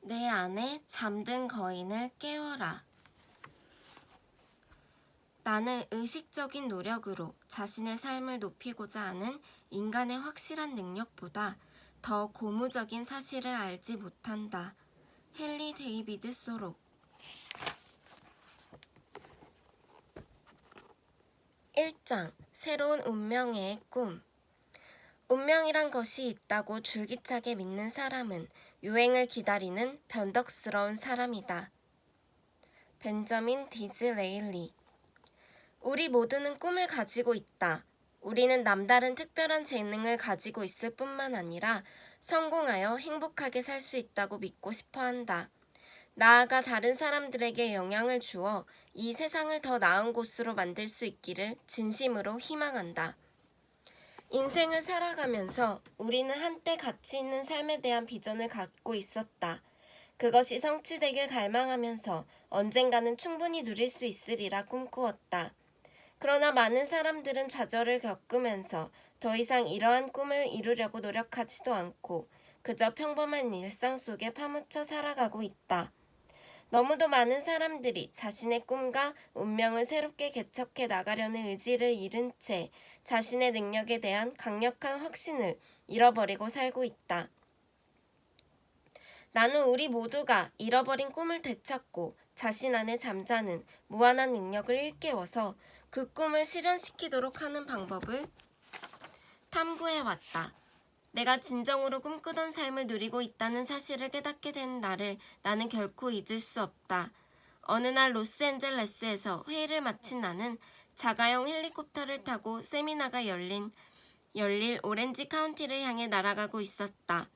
내 안에 잠든 거인을 깨워라. 나는 의식적인 노력으로 자신의 삶을 높이고자 하는 인간의 확실한 능력보다 더 고무적인 사실을 알지 못한다. 헨리 데이비드 소로. 1장 새로운 운명의 꿈. 운명이란 것이 있다고 줄기차게 믿는 사람은 유행을 기다리는 변덕스러운 사람이다. 벤저민 디즈레일리. 우리 모두는 꿈을 가지고 있다. 우리는 남다른 특별한 재능을 가지고 있을 뿐만 아니라 성공하여 행복하게 살 수 있다고 믿고 싶어 한다. 나아가 다른 사람들에게 영향을 주어 이 세상을 더 나은 곳으로 만들 수 있기를 진심으로 희망한다. 인생을 살아가면서 우리는 한때 가치 있는 삶에 대한 비전을 갖고 있었다. 그것이 성취되길 갈망하면서 언젠가는 충분히 누릴 수 있으리라 꿈꾸었다. 그러나 많은 사람들은 좌절을 겪으면서 더 이상 이러한 꿈을 이루려고 노력하지도 않고 그저 평범한 일상 속에 파묻혀 살아가고 있다. 너무도 많은 사람들이 자신의 꿈과 운명을 새롭게 개척해 나가려는 의지를 잃은 채 자신의 능력에 대한 강력한 확신을 잃어버리고 살고 있다. 나는 우리 모두가 잃어버린 꿈을 되찾고 자신 안에 잠자는 무한한 능력을 일깨워서 그 꿈을 실현시키도록 하는 방법을 탐구해왔다. 내가 진정으로 꿈꾸던 삶을 누리고 있다는 사실을 깨닫게 된 날을 나는 결코 잊을 수 없다. 어느 날 로스앤젤레스에서 회의를 마친 나는 자가용 헬리콥터를 타고 세미나가 열릴 오렌지 카운티를 향해 날아가고 있었다.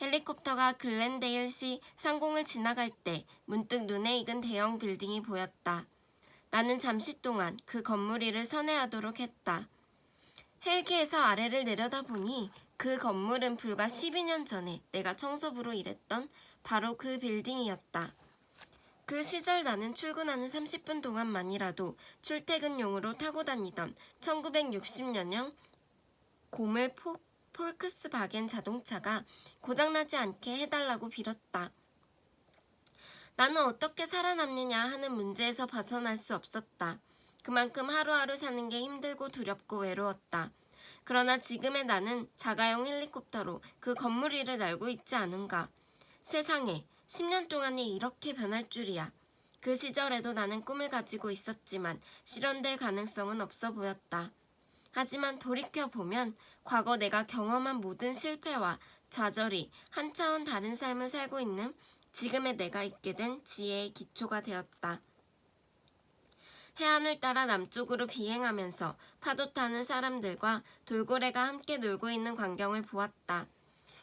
헬리콥터가 글렌데일시 상공을 지나갈 때 문득 눈에 익은 대형 빌딩이 보였다. 나는 잠시 동안 그 건물 위를 선회하도록 했다. 헬기에서 아래를 내려다보니 그 건물은 불과 12년 전에 내가 청소부로 일했던 바로 그 빌딩이었다. 그 시절 나는 출근하는 30분 동안만이라도 출퇴근용으로 타고 다니던 1960년형 고물 폴크스바겐 자동차가 고장나지 않게 해달라고 빌었다. 나는 어떻게 살아남느냐 하는 문제에서 벗어날 수 없었다. 그만큼 하루하루 사는 게 힘들고 두렵고 외로웠다. 그러나 지금의 나는 자가용 헬리콥터로 그 건물 위를 날고 있지 않은가. 세상에 10년 동안이 이렇게 변할 줄이야. 그 시절에도 나는 꿈을 가지고 있었지만 실현될 가능성은 없어 보였다. 하지만 돌이켜보면 과거 내가 경험한 모든 실패와 좌절이 한 차원 다른 삶을 살고 있는 지금의 내가 있게 된 지혜의 기초가 되었다. 해안을 따라 남쪽으로 비행하면서 파도 타는 사람들과 돌고래가 함께 놀고 있는 광경을 보았다.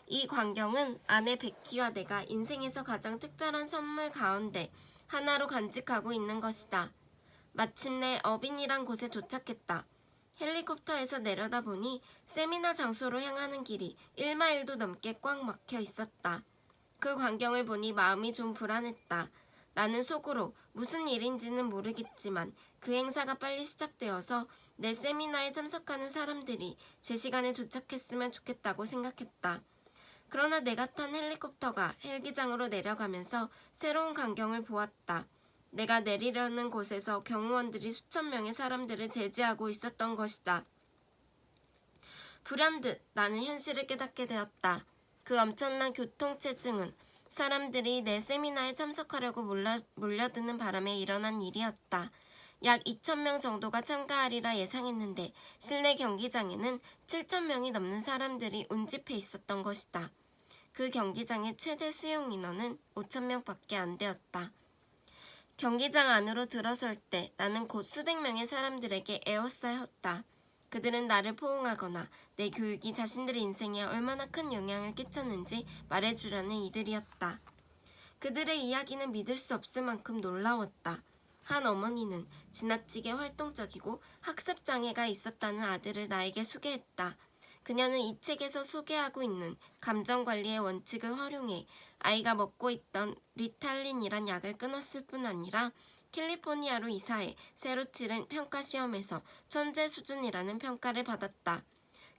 이 광경은 아내 베키와 내가 인생에서 가장 특별한 선물 가운데 하나로 간직하고 있는 것이다. 마침내 어빈이란 곳에 도착했다. 헬리콥터에서 내려다보니 세미나 장소로 향하는 길이 1마일도 넘게 꽉 막혀 있었다. 그 광경을 보니 마음이 좀 불안했다. 나는 속으로 무슨 일인지는 모르겠지만 그 행사가 빨리 시작되어서 내 세미나에 참석하는 사람들이 제 시간에 도착했으면 좋겠다고 생각했다. 그러나 내가 탄 헬리콥터가 헬기장으로 내려가면서 새로운 광경을 보았다. 내가 내리려는 곳에서 경호원들이 수천 명의 사람들을 제지하고 있었던 것이다. 불현듯 나는 현실을 깨닫게 되었다. 그 엄청난 교통체증은 사람들이 내 세미나에 참석하려고 몰려드는 바람에 일어난 일이었다. 약 2,000명 정도가 참가하리라 예상했는데 실내 경기장에는 7,000명이 넘는 사람들이 운집해 있었던 것이다. 그 경기장의 최대 수용 인원은 5,000명밖에 안 되었다. 경기장 안으로 들어설 때 나는 곧 수백 명의 사람들에게 에워싸였다. 그들은 나를 포옹하거나 내 교육이 자신들의 인생에 얼마나 큰 영향을 끼쳤는지 말해주려는 이들이었다. 그들의 이야기는 믿을 수 없을 만큼 놀라웠다. 한 어머니는 지나치게 활동적이고 학습장애가 있었다는 아들을 나에게 소개했다. 그녀는 이 책에서 소개하고 있는 감정관리의 원칙을 활용해 아이가 먹고 있던 리탈린이란 약을 끊었을 뿐 아니라 캘리포니아로 이사해 새로 치른 평가시험에서 천재 수준이라는 평가를 받았다.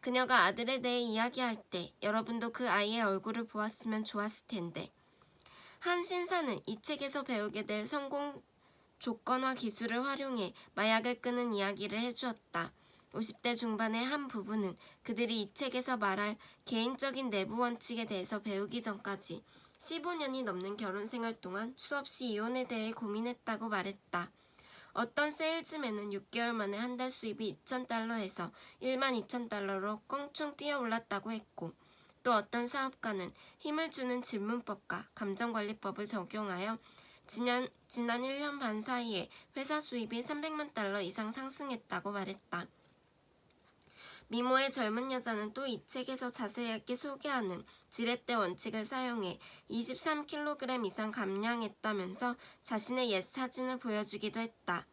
그녀가 아들에 대해 이야기할 때 여러분도 그 아이의 얼굴을 보았으면 좋았을 텐데. 한 신사는 이 책에서 배우게 될 성공 조건화 기술을 활용해 마약을 끄는 이야기를 해주었다. 50대 중반의 한 부부는 그들이 이 책에서 말할 개인적인 내부 원칙에 대해서 배우기 전까지 15년이 넘는 결혼 생활 동안 수없이 이혼에 대해 고민했다고 말했다. 어떤 세일즈맨은 6개월 만에 한 달 수입이 $2,000에서 12,000달러로 껑충 뛰어올랐다고 했고, 또 어떤 사업가는 힘을 주는 질문법과 감정관리법을 적용하여 지난 1년 반 사이에 회사 수입이 $300만 이상 상승했다고 말했다. 미모의 젊은 여자는 또 이 책에서 자세하게 소개하는 지렛대 원칙을 사용해 23kg 이상 감량했다면서 자신의 옛 사진을 보여주기도 했다.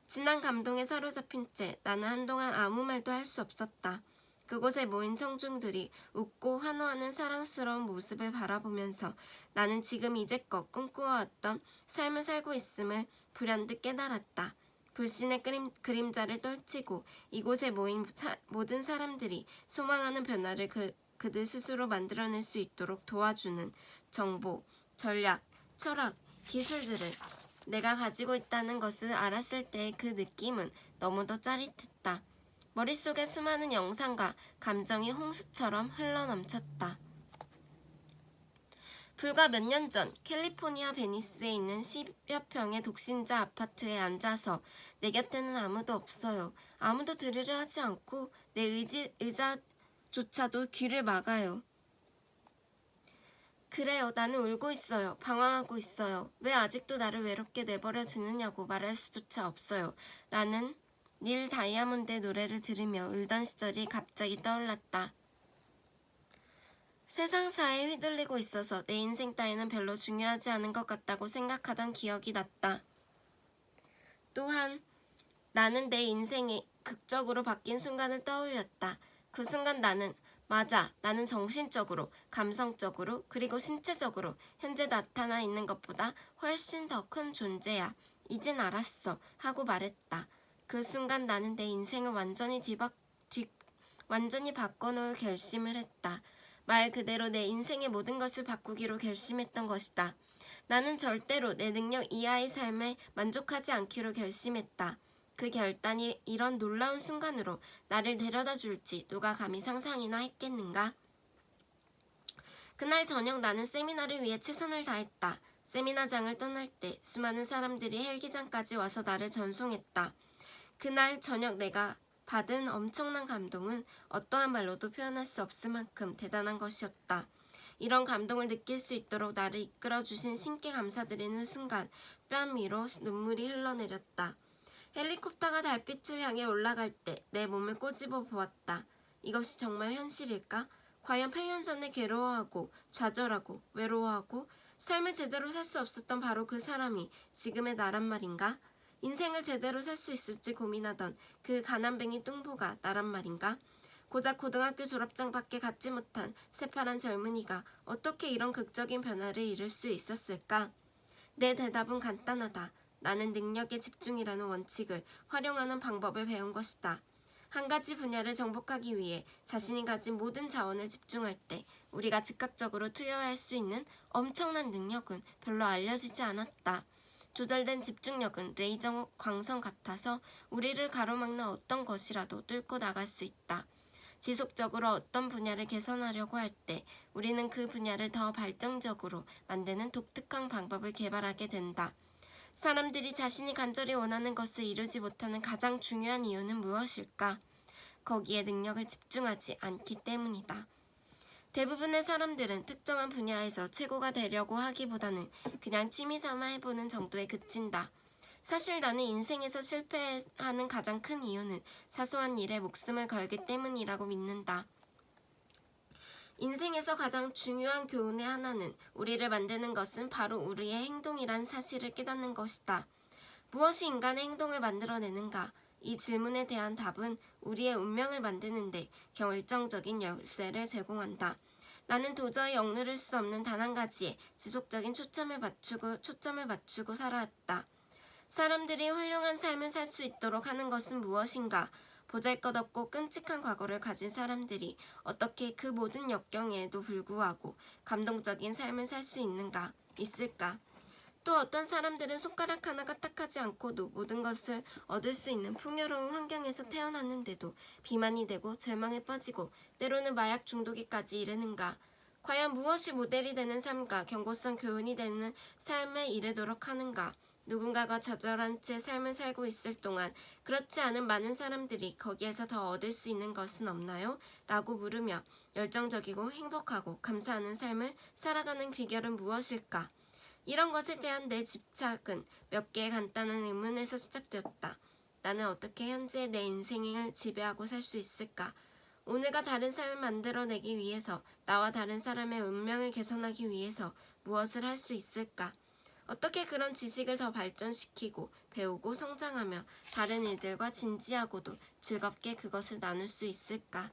진한 감동에 사로잡힌 채 나는 한동안 아무 말도 할 수 없었다. 그곳에 모인 청중들이 웃고 환호하는 사랑스러운 모습을 바라보면서 나는 지금 이제껏 꿈꾸어왔던 삶을 살고 있음을 불현듯 깨달았다. 불신의 그림자를 떨치고 이곳에 모인 모든 사람들이 소망하는 변화를 그들 스스로 만들어낼 수 있도록 도와주는 정보, 전략, 철학, 기술들을 내가 가지고 있다는 것을 알았을 때의 그 느낌은 너무도 짜릿했다. 머릿속에 수많은 영상과 감정이 홍수처럼 흘러넘쳤다. 불과 몇 년 전 캘리포니아 베니스에 있는 10여 평의 독신자 아파트에 앉아서 내 곁에는 아무도 없어요. 아무도 들으려 하지 않고 내 의자조차도 귀를 막아요. 그래요. 나는 울고 있어요. 방황하고 있어요. 왜 아직도 나를 외롭게 내버려 두느냐고 말할 수조차 없어요. 라는 닐 다이아몬드의 노래를 들으며 울던 시절이 갑자기 떠올랐다. 세상사에 휘둘리고 있어서 내 인생 따위는 별로 중요하지 않은 것 같다고 생각하던 기억이 났다. 또한 나는 내 인생이 극적으로 바뀐 순간을 떠올렸다. 그 순간 나는 정신적으로, 감성적으로, 그리고 신체적으로 현재 나타나 있는 것보다 훨씬 더 큰 존재야. 이젠 알았어. 하고 말했다. 그 순간 나는 내 인생을 완전히 바꿔놓을 결심을 했다. 말 그대로 내 인생의 모든 것을 바꾸기로 결심했던 것이다. 나는 절대로 내 능력 이하의 삶에 만족하지 않기로 결심했다. 그 결단이 이런 놀라운 순간으로 나를 데려다 줄지 누가 감히 상상이나 했겠는가? 그날 저녁 나는 세미나를 위해 최선을 다했다. 세미나장을 떠날 때 수많은 사람들이 헬기장까지 와서 나를 전송했다. 그날 저녁 내가 받은 엄청난 감동은 어떠한 말로도 표현할 수 없을 만큼 대단한 것이었다. 이런 감동을 느낄 수 있도록 나를 이끌어주신 신께 감사드리는 순간 뺨 위로 눈물이 흘러내렸다. 헬리콥터가 달빛을 향해 올라갈 때 내 몸을 꼬집어 보았다. 이것이 정말 현실일까? 과연 8년 전에 괴로워하고 좌절하고 외로워하고 삶을 제대로 살 수 없었던 바로 그 사람이 지금의 나란 말인가? 인생을 제대로 살 수 있을지 고민하던 그 가난뱅이 뚱보가 나란 말인가? 고작 고등학교 졸업장밖에 갖지 못한 새파란 젊은이가 어떻게 이런 극적인 변화를 이룰 수 있었을까? 내 대답은 간단하다. 나는 능력의 집중이라는 원칙을 활용하는 방법을 배운 것이다. 한 가지 분야를 정복하기 위해 자신이 가진 모든 자원을 집중할 때 우리가 즉각적으로 투여할 수 있는 엄청난 능력은 별로 알려지지 않았다. 조절된 집중력은 레이저 광선 같아서 우리를 가로막는 어떤 것이라도 뚫고 나갈 수 있다. 지속적으로 어떤 분야를 개선하려고 할 때 우리는 그 분야를 더 발전적으로 만드는 독특한 방법을 개발하게 된다. 사람들이 자신이 간절히 원하는 것을 이루지 못하는 가장 중요한 이유는 무엇일까? 거기에 능력을 집중하지 않기 때문이다. 대부분의 사람들은 특정한 분야에서 최고가 되려고 하기보다는 그냥 취미삼아 해보는 정도에 그친다. 사실 나는 인생에서 실패하는 가장 큰 이유는 사소한 일에 목숨을 걸기 때문이라고 믿는다. 인생에서 가장 중요한 교훈의 하나는 우리를 만드는 것은 바로 우리의 행동이란 사실을 깨닫는 것이다. 무엇이 인간의 행동을 만들어내는가? 이 질문에 대한 답은 우리의 운명을 만드는데 결정적인 열쇠를 제공한다. 나는 도저히 억누를 수 없는 단 한 가지에 지속적인 초점을 맞추고 살아왔다. 사람들이 훌륭한 삶을 살 수 있도록 하는 것은 무엇인가? 보잘것없고 끔찍한 과거를 가진 사람들이 어떻게 그 모든 역경에도 불구하고 감동적인 삶을 살 수 있을까? 또 어떤 사람들은 손가락 하나 까딱하지 않고도 모든 것을 얻을 수 있는 풍요로운 환경에서 태어났는데도 비만이 되고 절망에 빠지고 때로는 마약 중독에까지 이르는가? 과연 무엇이 모델이 되는 삶과 경고성 교훈이 되는 삶에 이르도록 하는가? 누군가가 좌절한 채 삶을 살고 있을 동안 그렇지 않은 많은 사람들이 거기에서 더 얻을 수 있는 것은 없나요? 라고 물으며 열정적이고 행복하고 감사하는 삶을 살아가는 비결은 무엇일까? 이런 것에 대한 내 집착은 몇 개의 간단한 의문에서 시작되었다. 나는 어떻게 현재의 내 인생을 지배하고 살 수 있을까? 오늘과 다른 삶을 만들어내기 위해서, 나와 다른 사람의 운명을 개선하기 위해서 무엇을 할 수 있을까? 어떻게 그런 지식을 더 발전시키고 배우고 성장하며 다른 이들과 진지하고도 즐겁게 그것을 나눌 수 있을까?